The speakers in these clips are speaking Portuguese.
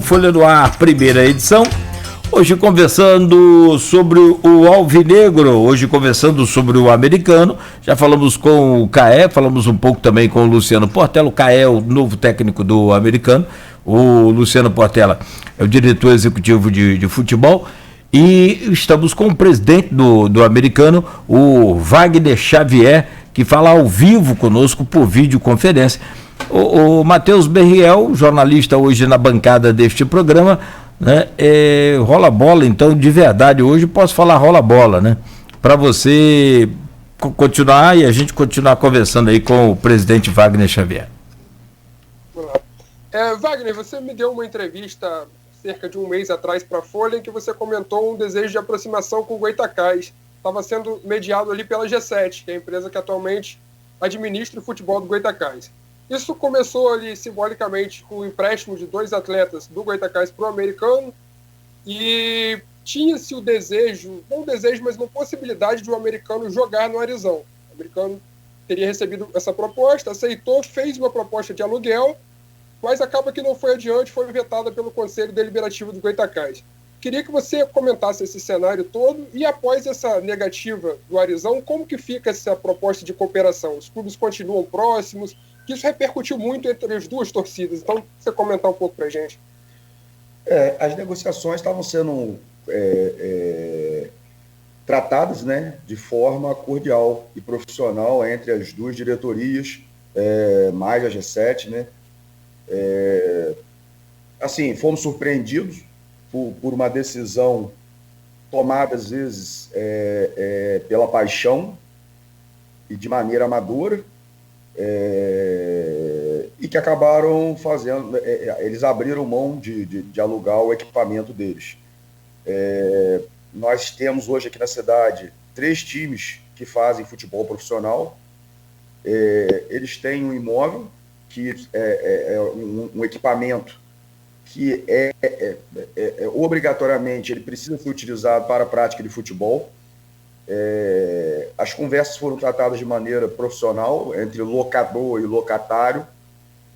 Folha no Ar, primeira edição. Hoje conversando sobre o Alvinegro, hoje conversando sobre o americano. Já falamos com o Caé, falamos um pouco também com o Luciano Portela. O Caé é o novo técnico do americano. O Luciano Portela é o diretor executivo de futebol. E estamos com o presidente do americano, o Wagner Xavier, que fala ao vivo conosco por videoconferência. O Matheus Berriel, jornalista hoje na bancada deste programa, né? Rola bola, então, de verdade, hoje posso falar rola bola, né? Para você continuar e a gente continuar conversando aí com o presidente Wagner Xavier. Wagner, você me deu uma entrevista cerca de um mês atrás para a Folha, em que você comentou um desejo de aproximação com o Goytacás. Estava sendo mediado ali pela G7, que é a empresa que atualmente administra o futebol do Goytacás. Isso começou ali simbolicamente com o empréstimo de 2 atletas do Goytacás para o americano, e tinha-se o desejo, não um desejo, mas uma possibilidade de o americano jogar no Arizão. O americano teria recebido essa proposta, aceitou, fez uma proposta de aluguel, mas acaba que não foi adiante, foi vetada pelo Conselho Deliberativo do Goytacás. Queria que você comentasse esse cenário todo e, após essa negativa do Arizão, como que fica essa proposta de cooperação? Os clubes continuam próximos? Que isso repercutiu muito entre as duas torcidas. Então, você comentar um pouco para a gente. As negociações estavam sendo tratadas, né, de forma cordial e profissional entre as duas diretorias, mais a G7, né? Assim, fomos surpreendidos por uma decisão tomada, às vezes, pela paixão e de maneira amadora, e que acabaram fazendo... eles abriram mão de alugar o equipamento deles. Nós temos hoje aqui na cidade 3 times que fazem futebol profissional. Eles têm um imóvel, que é um equipamento que obrigatoriamente ele precisa ser utilizado para a prática de futebol. As conversas foram tratadas de maneira profissional entre locador e locatário.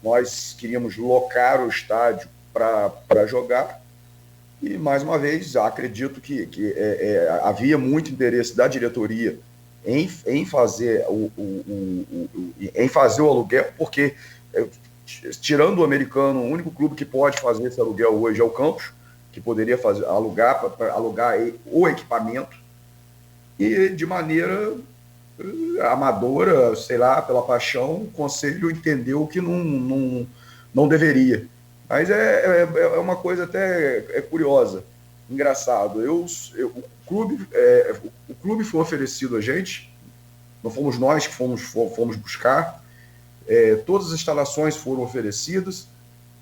Nós queríamos locar o estádio para jogar e, mais uma vez, acredito que havia muito interesse da diretoria em fazer o aluguel, porque tirando o americano, o único clube que pode fazer esse aluguel hoje é o Campos, que poderia alugar o equipamento, e de maneira amadora, sei lá, pela paixão, o conselho entendeu que não deveria. Mas é uma coisa até curiosa, engraçado. O clube foi oferecido a gente, não fomos nós que fomos buscar. Todas as instalações foram oferecidas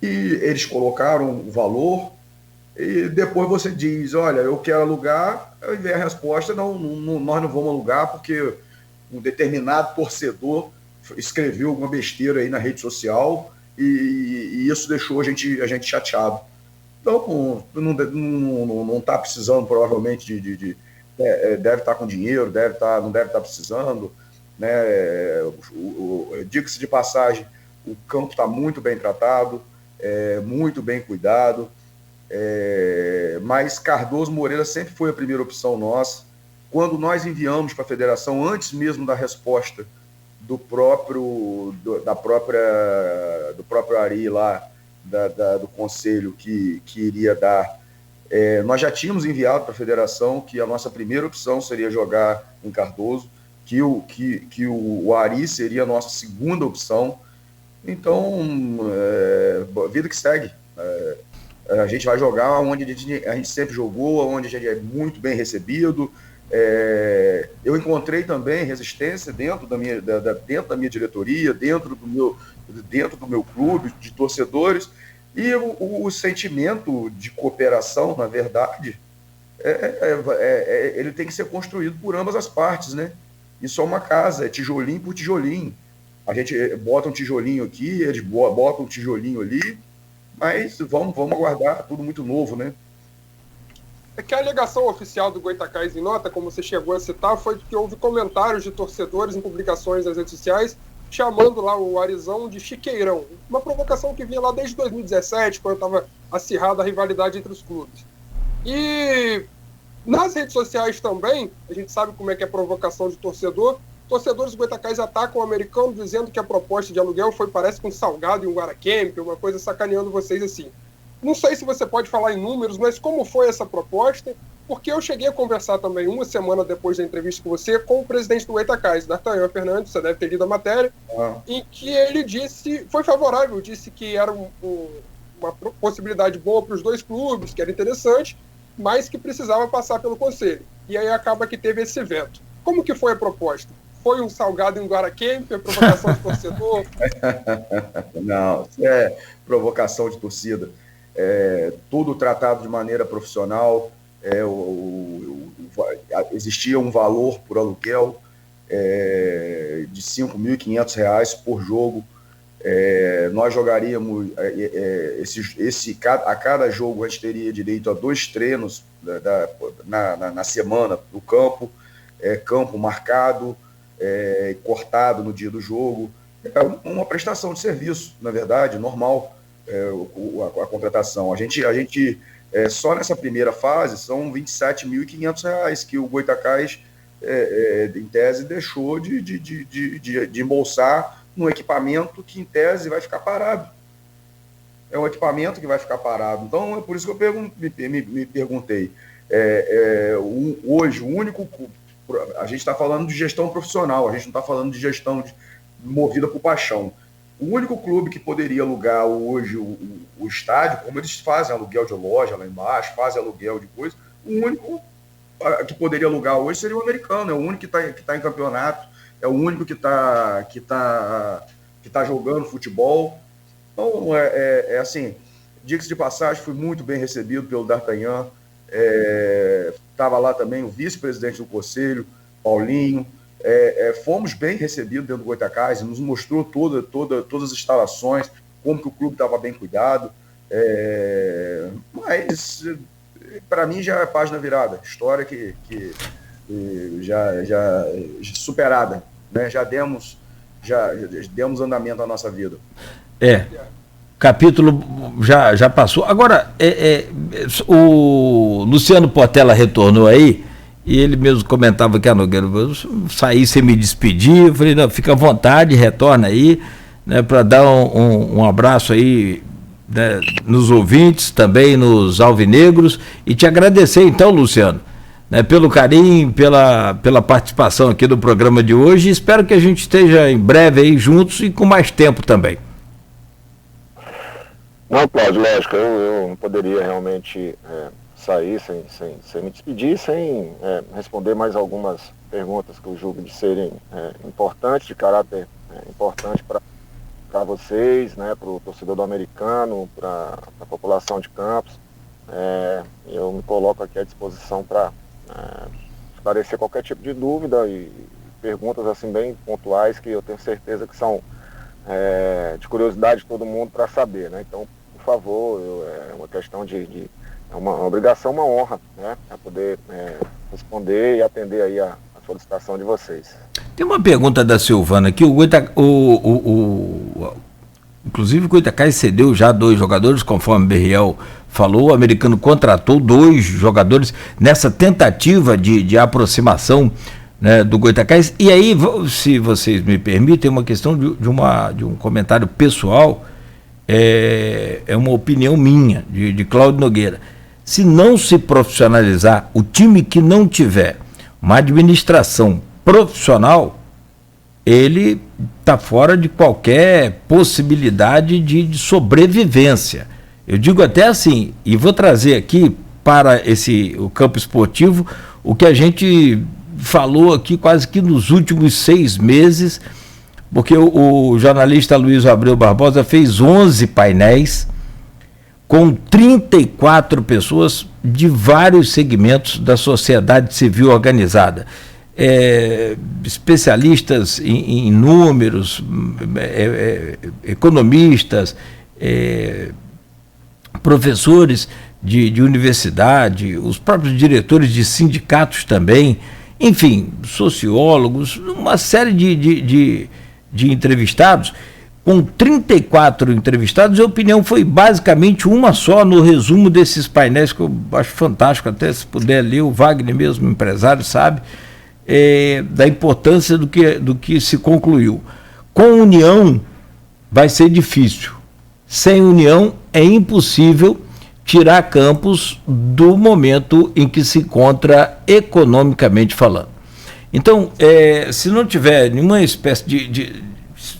e eles colocaram o valor, e depois você diz, olha, eu quero alugar, aí vem a resposta, nós não vamos alugar porque um determinado torcedor escreveu alguma besteira aí na rede social e isso deixou a gente chateado. Então, não está precisando, provavelmente, deve estar com dinheiro, não deve estar precisando, né? Diga-se de passagem, o campo está muito bem tratado, muito bem cuidado, mas Cardoso Moreira sempre foi a primeira opção nossa. Quando nós enviamos para a federação, antes mesmo da resposta do próprio Ari lá, do conselho que iria dar, nós já tínhamos enviado para a federação que a nossa primeira opção seria jogar em Cardoso, que o Ari seria a nossa segunda opção. Então, vida que segue. A gente vai jogar onde a gente sempre jogou, onde a gente é muito bem recebido. Eu encontrei também resistência dentro da minha diretoria, dentro do meu clube, de torcedores, e o sentimento de cooperação, na verdade, ele tem que ser construído por ambas as partes, né? Isso é uma casa, é tijolinho por tijolinho. A gente bota um tijolinho aqui, eles botam um tijolinho ali, mas vamos aguardar, tudo muito novo, né? É que a alegação oficial do Goytacás em nota, como você chegou a citar, foi que houve comentários de torcedores em publicações nas redes sociais chamando lá o Arizão de chiqueirão. Uma provocação que vinha lá desde 2017, quando estava acirrada a rivalidade entre os clubes. E nas redes sociais também, a gente sabe como é que é provocação de torcedor. Torcedores do Goytacás atacam o Americano dizendo que a proposta de aluguel foi, parece, com salgado e um Guaracamp, uma coisa sacaneando vocês assim. Não sei se você pode falar em números, mas como foi essa proposta? Porque eu cheguei a conversar também, uma semana depois da entrevista com você, com o presidente do Goytacás, D'Artagnan Fernandes, você deve ter lido a matéria, em que ele disse, foi favorável, disse que era uma possibilidade boa para os dois clubes, que era interessante, mas que precisava passar pelo conselho. E aí acaba que teve esse veto. Como que foi a proposta? Foi um salgado em Guaracamp, a provocação de torcedor? Não, isso é provocação de torcida. Tudo tratado de maneira profissional. Existia um valor por aluguel de R$ 5.500 por jogo. Nós jogaríamos a cada jogo a gente teria direito a 2 treinos na semana no campo, campo marcado, cortado no dia do jogo. É uma prestação de serviço, na verdade, normal, a contratação. A gente só nessa primeira fase são R$ 27.500 que o Goytacás, em tese, deixou de embolsar num equipamento que, em tese, vai ficar parado. É um equipamento que vai ficar parado. Então, é por isso que eu me perguntei. Hoje, o único... A gente está falando de gestão profissional, a gente não está falando de gestão movida por paixão. O único clube que poderia alugar hoje o estádio, como eles fazem aluguel de loja lá embaixo, fazem aluguel de coisa, o único que poderia alugar hoje seria o Americano, é o único que tá em campeonato, é o único que tá jogando futebol. Então, assim, diga-se de passagem, fui muito bem recebido pelo D'Artagnan, estava lá também o vice-presidente do conselho, Paulinho. Fomos bem recebidos dentro do Goytacás, nos mostrou todas as instalações, como que o clube estava bem cuidado. Mas, para mim, já é página virada, história que já superada, né? Já demos andamento à nossa vida. Capítulo já passou. Agora, o Luciano Portela retornou aí, e ele mesmo comentava que, Nogueira, eu saí sem me despedir. Eu falei, não, fica à vontade, retorna aí, né, para dar um abraço aí, né, nos ouvintes, também nos alvinegros, e te agradecer então, Luciano, né, pelo carinho, pela participação aqui do programa de hoje. Espero que a gente esteja em breve aí juntos e com mais tempo também. Não, Cláudio, lógico, eu não poderia realmente sair sem me despedir, sem responder mais algumas perguntas que eu julgo de serem importantes, de caráter importante para vocês, né, para o torcedor do Americano, para a população de Campos. Eu me coloco aqui à disposição para esclarecer qualquer tipo de dúvida e perguntas assim bem pontuais que eu tenho certeza que são de curiosidade de todo mundo para saber, né? Então, por favor, é uma questão é uma obrigação, uma honra, né, a poder responder e atender aí a solicitação de vocês. Tem uma pergunta da Silvana aqui, inclusive o Goytacás cedeu já 2 jogadores, conforme o Berriel falou, o Americano contratou 2 jogadores nessa tentativa de aproximação, né, do Goytacás. E aí, se vocês me permitem, uma questão de um comentário pessoal, é uma opinião minha, de Cláudio Nogueira. Se não se profissionalizar, o time que não tiver uma administração profissional, ele está fora de qualquer possibilidade de sobrevivência. Eu digo até assim, e vou trazer aqui para o campo esportivo o que a gente falou aqui quase que nos últimos 6 meses, porque o jornalista Luiz Abreu Barbosa fez 11 painéis com 34 pessoas de vários segmentos da sociedade civil organizada. Especialistas em números, economistas, professores de universidade, os próprios diretores de sindicatos também, enfim, sociólogos, uma série de entrevistados, com 34 entrevistados, a opinião foi basicamente uma só no resumo desses painéis, que eu acho fantástico, até se puder ler, o Wagner mesmo, empresário, sabe, da importância do que se concluiu. Com união vai ser difícil. Sem união é impossível tirar Campos do momento em que se encontra economicamente falando. Então, se não tiver nenhuma espécie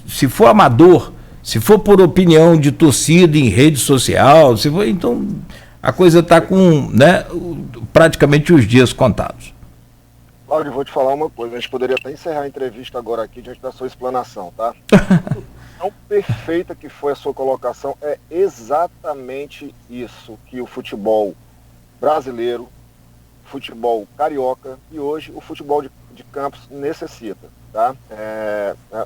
se for amador, se for por opinião de torcida em rede social, então a coisa está com, né, praticamente os dias contados. Cláudio, vou te falar uma coisa, a gente poderia até encerrar a entrevista agora aqui diante da sua explanação, tá? Tão perfeita que foi a sua colocação, é exatamente isso que o futebol brasileiro, futebol carioca e hoje o futebol de Campos necessita, tá?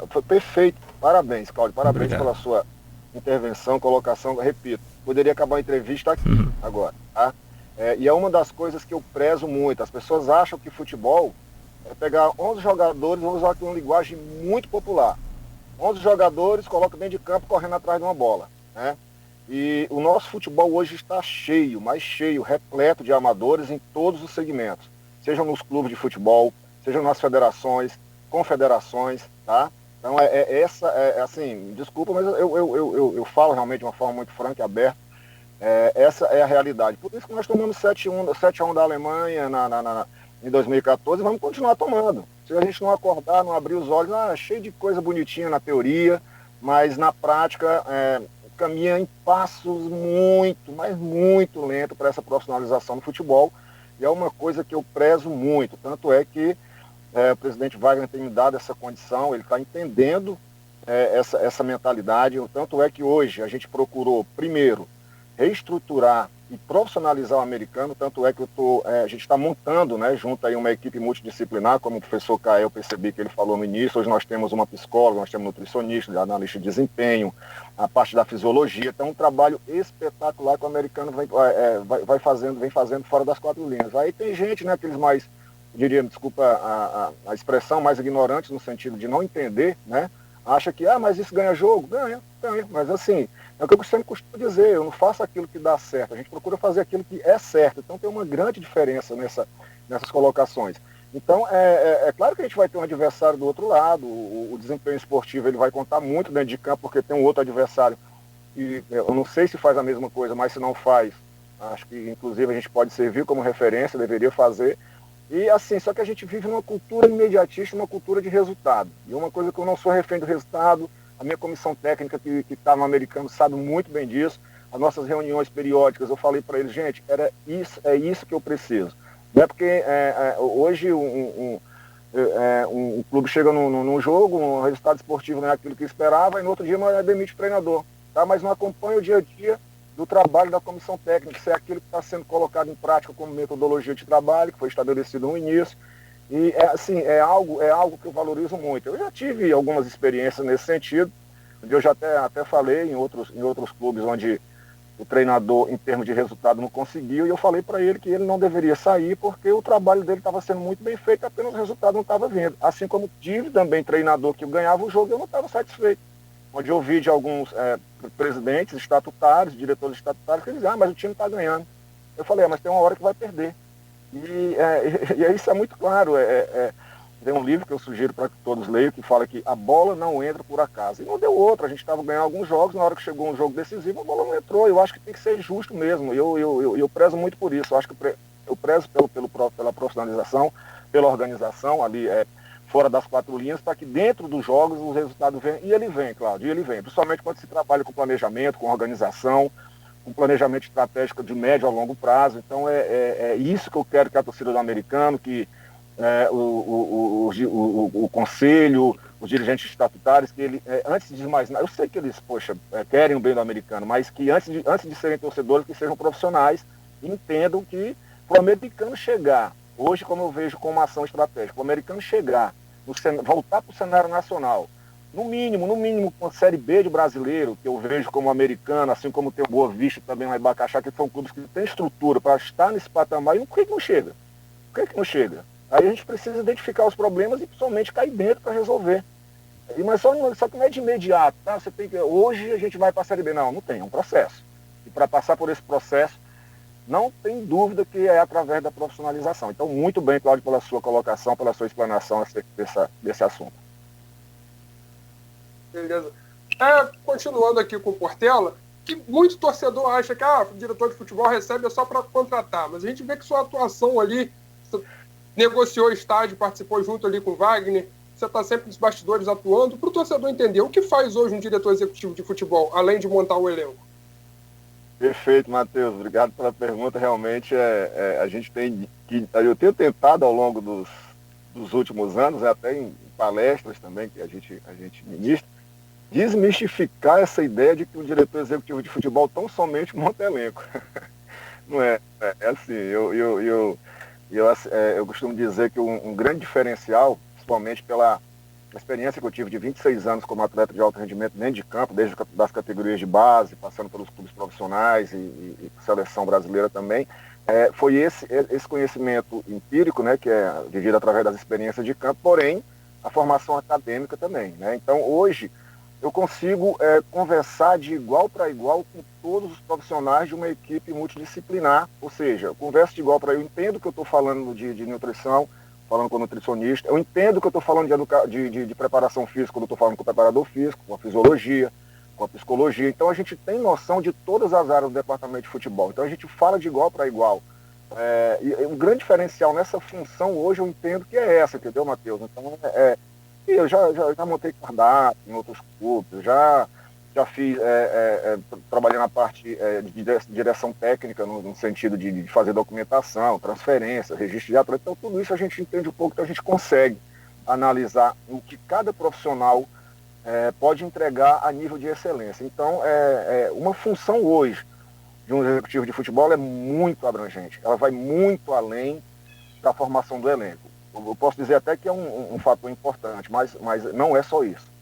Foi perfeito, parabéns, Cláudio, parabéns Obrigado. Pela sua intervenção, colocação, repito, poderia acabar a entrevista aqui agora, tá? E é uma das coisas que eu prezo muito, as pessoas acham que futebol é pegar 11 jogadores, vamos usar aqui uma linguagem muito popular, 11 jogadores, coloca dentro de campo correndo atrás de uma bola, né? E o nosso futebol hoje está cheio, mais cheio, repleto de amadores em todos os segmentos, seja nos clubes de futebol, seja nas federações, confederações, tá? Então assim, desculpa, mas eu falo realmente de uma forma muito franca e aberta, essa é a realidade. Por isso que nós tomamos 7-1 da Alemanha em 2014 e vamos continuar tomando. Se a gente não acordar, não abrir os olhos, cheio de coisa bonitinha na teoria, mas na prática caminha em passos muito, mas muito lento para essa profissionalização do futebol. E é uma coisa que eu prezo muito. Tanto é que o presidente Wagner tem me dado essa condição, ele está entendendo essa mentalidade. Tanto é que hoje a gente procurou, primeiro, reestruturar e profissionalizar o americano, tanto é que a gente está montando, né, junto aí uma equipe multidisciplinar, como o professor Caio, eu percebi que ele falou no início. Hoje nós temos uma psicóloga, nós temos nutricionista, analista de desempenho, a parte da fisiologia. Então, um trabalho espetacular que o americano vem fazendo fora das quatro linhas. Aí tem gente, né, aqueles mais, eu diria, desculpa a expressão, mais ignorantes no sentido de não entender, né, acha que, mas isso ganha jogo? Ganha, mas assim, é o que eu sempre costumo dizer, eu não faço aquilo que dá certo, a gente procura fazer aquilo que é certo. Então tem uma grande diferença nessas colocações. Então, é claro que a gente vai ter um adversário do outro lado, o desempenho esportivo ele vai contar muito dentro de campo, porque tem um outro adversário, e eu não sei se faz a mesma coisa, mas se não faz, acho que inclusive a gente pode servir como referência, deveria fazer. E assim, só que a gente vive numa cultura imediatista, uma cultura de resultado. E uma coisa que eu não sou refém do resultado, a minha comissão técnica que está no americano sabe muito bem disso. As nossas reuniões periódicas, eu falei para eles, gente, é isso que eu preciso. Não é porque hoje um clube chega num jogo, um resultado esportivo não é aquilo que esperava, e no outro dia demite o treinador, tá? Mas não acompanha o dia a dia do trabalho da comissão técnica, se é aquilo que está sendo colocado em prática como metodologia de trabalho, que foi estabelecido no início. E assim, é algo que eu valorizo muito. Eu já tive algumas experiências nesse sentido, onde eu já até falei em outros clubes onde o treinador, em termos de resultado, não conseguiu, e eu falei para ele que ele não deveria sair porque o trabalho dele estava sendo muito bem feito, apenas o resultado não estava vindo. Assim como tive também treinador que ganhava o jogo e eu não estava satisfeito. Onde eu vi de alguns presidentes estatutários, diretores estatutários, que dizem, mas o time está ganhando. Eu falei, mas tem uma hora que vai perder. E isso é muito claro. Tem um livro que eu sugiro para que todos leiam, que fala que a bola não entra por acaso. E não deu outra. A gente estava ganhando alguns jogos, na hora que chegou um jogo decisivo, a bola não entrou. Eu acho que tem que ser justo mesmo. Eu prezo muito por isso. Eu acho que eu prezo pela profissionalização, pela organização ali, fora das quatro linhas, para que dentro dos jogos os resultados venham. E ele vem, Cláudio, principalmente quando se trabalha com planejamento, com organização, com planejamento estratégico de médio a longo prazo. Então é isso que eu quero que a torcida do americano, que o conselho, os dirigentes estatutários, que ele, antes de mais nada, eu sei que eles, querem o bem do americano, mas que antes de serem torcedores, que sejam profissionais e entendam que para o americano chegar, hoje como eu vejo como uma ação estratégica, o americano chegar, voltar para o cenário nacional, no mínimo com a Série B de brasileiro, que eu vejo como americano, assim como tem o Boa Vista também lá em Bacaxá, que são clubes que têm estrutura para estar nesse patamar, e por que não chega? Por que não chega? Aí a gente precisa identificar os problemas e principalmente cair dentro para resolver. Mas só que não é de imediato, tá? Você tem que, hoje a gente vai para a Série B. Não tem, é um processo. E para passar por esse processo, não tem dúvida que é através da profissionalização. Então, muito bem, Cláudio, pela sua colocação, pela sua explanação desse assunto. Beleza. Continuando aqui com o Portela, que muito torcedor acha que o diretor de futebol recebe só para contratar, mas a gente vê que sua atuação ali, você negociou estádio, participou junto ali com o Wagner, você está sempre nos bastidores atuando, para o torcedor entender o que faz hoje um diretor executivo de futebol, além de montar o elenco. Perfeito, Matheus, obrigado pela pergunta. Realmente a gente eu tenho tentado ao longo dos últimos anos, até em palestras também que a gente ministra, desmistificar essa ideia de que o diretor executivo de futebol tão somente monta elenco. Não é assim, eu costumo dizer que um grande diferencial, principalmente pela experiência que eu tive de 26 anos como atleta de alto rendimento dentro de campo, desde das categorias de base, passando pelos clubes profissionais e seleção brasileira também, foi esse conhecimento empírico, né, que é vivido através das experiências de campo, porém a formação acadêmica também, né? Então hoje eu consigo conversar de igual para igual com todos os profissionais de uma equipe multidisciplinar, ou seja, eu converso de igual para igual, eu entendo que eu estou falando de nutrição, falando com o nutricionista, eu entendo que eu estou falando de preparação física, quando eu estou falando com o preparador físico, com a fisiologia, com a psicologia. Então a gente tem noção de todas as áreas do departamento de futebol. Então a gente fala de igual para igual. E um grande diferencial nessa função hoje eu entendo que é essa, entendeu, Matheus? Então eu já montei cardápio em outros clubes, já fiz, trabalhei na parte de direção técnica, no sentido de fazer documentação, transferência, registro de atleta. Então, tudo isso a gente entende um pouco, então a gente consegue analisar o que cada profissional pode entregar a nível de excelência. Então, uma função hoje de um executivo de futebol é muito abrangente. Ela vai muito além da formação do elenco. Eu posso dizer até que é um fator importante, mas não é só isso.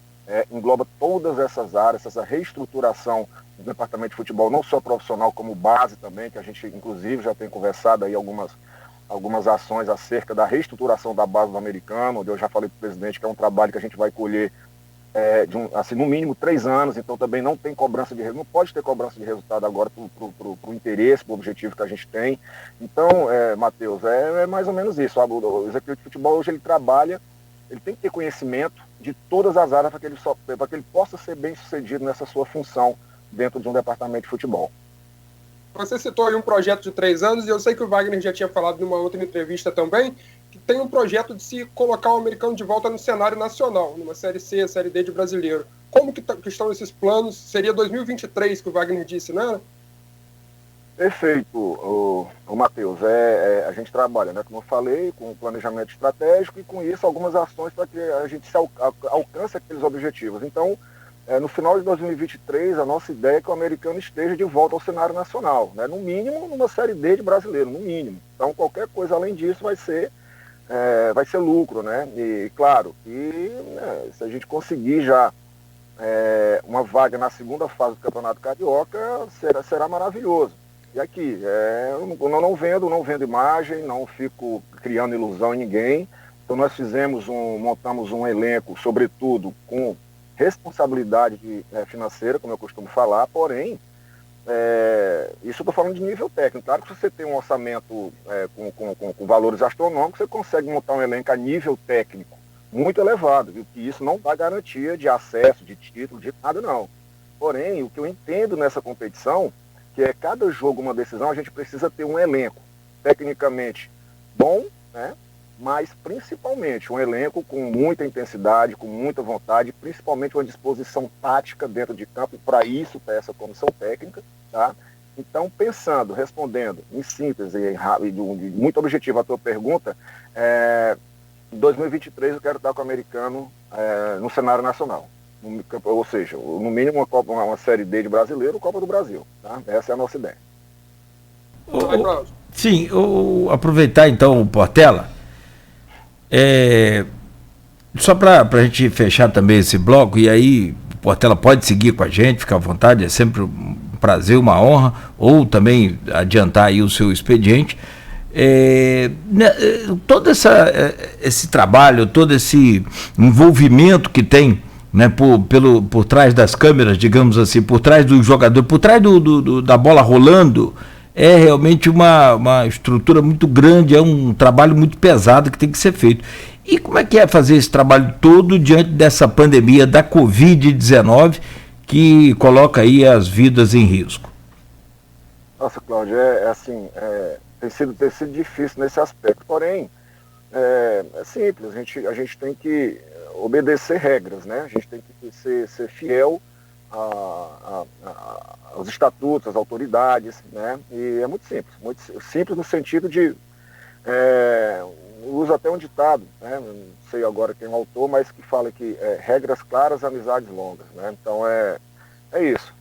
Engloba todas essas áreas, essa reestruturação do departamento de futebol, não só profissional, como base também, que a gente inclusive já tem conversado aí algumas ações acerca da reestruturação da base do americano, onde eu já falei para o presidente que é um trabalho que a gente vai colher no mínimo 3 anos, então também não tem cobrança de resultado, não pode ter cobrança de resultado agora para o interesse, para o objetivo que a gente tem. Então, Matheus, é mais ou menos isso. O executivo de futebol hoje ele trabalha, ele tem que ter conhecimento de todas as áreas para que ele possa ser bem sucedido nessa sua função dentro de um departamento de futebol. Você citou aí um projeto de 3 anos, e eu sei que o Wagner já tinha falado numa outra entrevista também, que tem um projeto de se colocar o americano de volta no cenário nacional, numa Série C, Série D de brasileiro. Como que estão esses planos? Seria 2023 que o Wagner disse, não é? Perfeito, o Matheus. A gente trabalha, né, como eu falei, com o planejamento estratégico e com isso algumas ações para que a gente alcance aqueles objetivos. Então, no final de 2023, a nossa ideia é que o americano esteja de volta ao cenário nacional, né, no mínimo numa Série D de brasileiro, no mínimo. Então, qualquer coisa além disso vai ser lucro, né? E claro, se a gente conseguir já uma vaga na segunda fase do Campeonato Carioca, será maravilhoso. E aqui, eu não vendo imagem, não fico criando ilusão em ninguém. Então nós montamos um elenco, sobretudo com responsabilidade financeira, como eu costumo falar, porém, isso eu estou falando de nível técnico. Claro que se você tem um orçamento com valores astronômicos, você consegue montar um elenco a nível técnico muito elevado, viu? Que isso não dá garantia de acesso, de título, de nada não. Porém, o que eu entendo nessa competição, que cada jogo uma decisão, a gente precisa ter um elenco tecnicamente bom, né? Mas principalmente um elenco com muita intensidade, com muita vontade, principalmente uma disposição tática dentro de campo, e para isso está essa comissão técnica, tá? Então, respondendo em síntese e muito objetivo a tua pergunta, em 2023 eu quero estar com o americano no cenário nacional. Ou seja, no mínimo uma Série D de brasileiro, Copa do Brasil. Tá? Essa é a nossa ideia. Sim, aproveitar então o Portela, só para a gente fechar também esse bloco, e aí o Portela pode seguir com a gente, fica à vontade, é sempre um prazer, uma honra, ou também adiantar aí o seu expediente. Todo esse trabalho, todo esse envolvimento que tem né, por trás das câmeras, digamos assim, por trás do jogador, por trás da bola rolando, é realmente uma estrutura muito grande, é um trabalho muito pesado que tem que ser feito. E como é que é fazer esse trabalho todo diante dessa pandemia da Covid-19 que coloca aí as vidas em risco? Nossa, Cláudio, tem sido difícil nesse aspecto, porém, é simples, a gente tem que obedecer regras, né? A gente tem que ser fiel aos estatutos, às autoridades, né? E é muito simples no sentido de, uso até um ditado, né? Não sei agora quem é o autor, mas que fala que regras claras, amizades longas, né? Então é isso.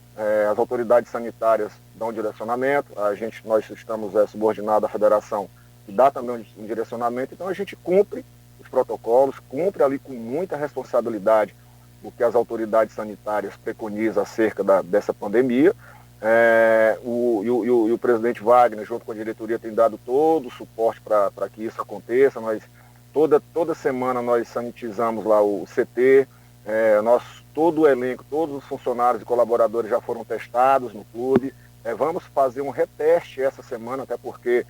As autoridades sanitárias dão direcionamento, nós estamos subordinados à federação, que dá também um direcionamento, então a gente cumpre os protocolos, cumpre ali com muita responsabilidade o que as autoridades sanitárias preconizam acerca dessa pandemia. O presidente Wagner, junto com a diretoria, tem dado todo o suporte para que isso aconteça. Toda semana nós sanitizamos lá o CT, todo o elenco, todos os funcionários e colaboradores já foram testados no clube. Vamos fazer um reteste essa semana, até porque,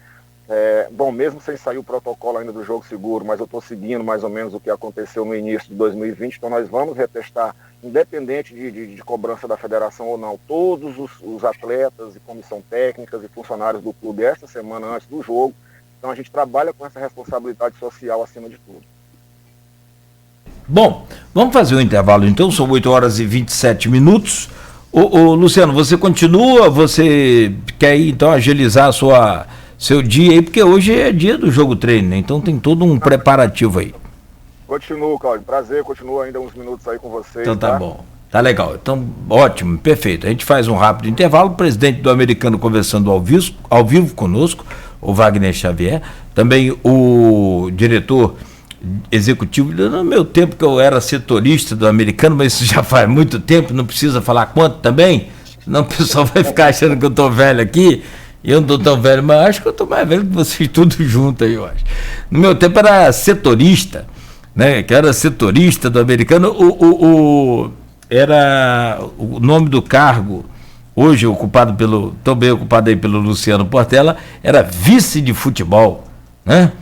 mesmo sem sair o protocolo ainda do jogo seguro, mas eu estou seguindo mais ou menos o que aconteceu no início de 2020, então nós vamos retestar, independente de cobrança da federação ou não, todos os atletas e comissão técnicas e funcionários do clube esta semana antes do jogo. Então a gente trabalha com essa responsabilidade social acima de tudo. Bom, vamos fazer um intervalo então, são 8h27. Ô Luciano, você continua, você quer ir então agilizar seu dia aí, porque hoje é dia do jogo treino, né? Então tem todo um preparativo aí. Continuo, Cláudio, prazer, continuo ainda uns minutos aí com vocês. Então tá bom, tá legal, então ótimo, perfeito. A gente faz um rápido intervalo, o presidente do Americano conversando ao vivo conosco, o Wagner Xavier, também o diretor executivo, no meu tempo que eu era setorista do Americano, mas isso já faz muito tempo, não precisa falar quanto também, senão o pessoal vai ficar achando que eu tô velho aqui, e eu não tô tão velho, mas acho que eu tô mais velho que vocês tudo junto aí, eu acho. No meu tempo era setorista, né, que era setorista do Americano, era o nome do cargo, hoje também ocupado aí pelo Luciano Portela, era vice de futebol, né?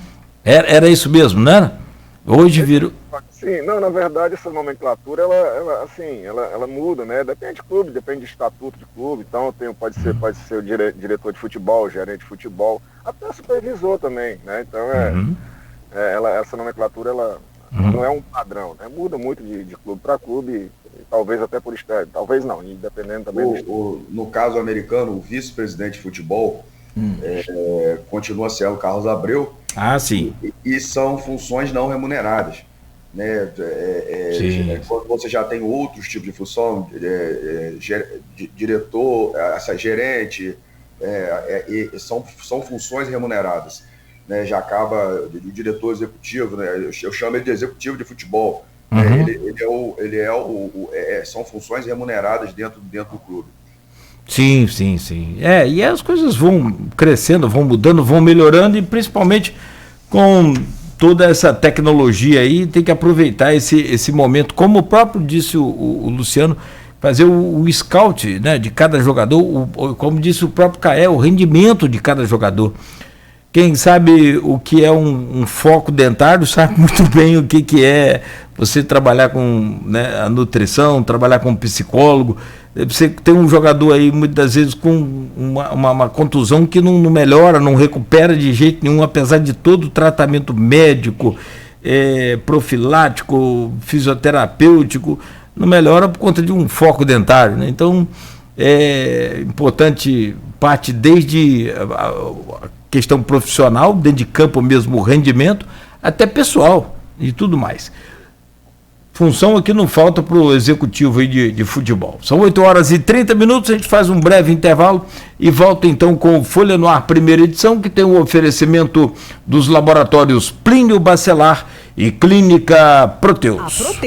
Era isso mesmo, não era? Hoje virou... Sim, não, na verdade essa nomenclatura, ela muda, né? Depende de clube, depende de estatuto de clube, então pode ser o diretor de futebol, gerente de futebol, até supervisor também, né? Então essa nomenclatura, não é um padrão, né? Muda muito de clube para clube, talvez até por estado, talvez não, dependendo também do estado. No caso americano, o vice-presidente de futebol continua sendo o Carlos Abreu. Ah, sim. E são funções não remuneradas, né? Quando você já tem outros tipos de função, diretor, gerente, são funções remuneradas, né? Já acaba o diretor executivo, né? Eu chamo ele de executivo de futebol. São funções remuneradas dentro do clube. Sim. E as coisas vão crescendo, vão mudando, vão melhorando, e principalmente com toda essa tecnologia aí, tem que aproveitar esse momento, como o próprio disse o Luciano, fazer o scout, né, de cada jogador, como disse o próprio Caé, o rendimento de cada jogador. Quem sabe o que é um foco dentário sabe muito bem o que é você trabalhar com, né, a nutrição, trabalhar com um psicólogo. Você tem um jogador aí muitas vezes com uma contusão que não melhora, não recupera de jeito nenhum, apesar de todo o tratamento médico, profilático, fisioterapêutico, não melhora por conta de um foco dentário, né? Então é importante, parte desde a questão profissional, dentro de campo mesmo, o rendimento, até pessoal e tudo mais. Função aqui não falta para o executivo aí de futebol. São 8h30, a gente faz um breve intervalo e volta então com o Folha no Ar, primeira edição, que tem o oferecimento dos laboratórios Plínio Bacelar e Clínica Proteus.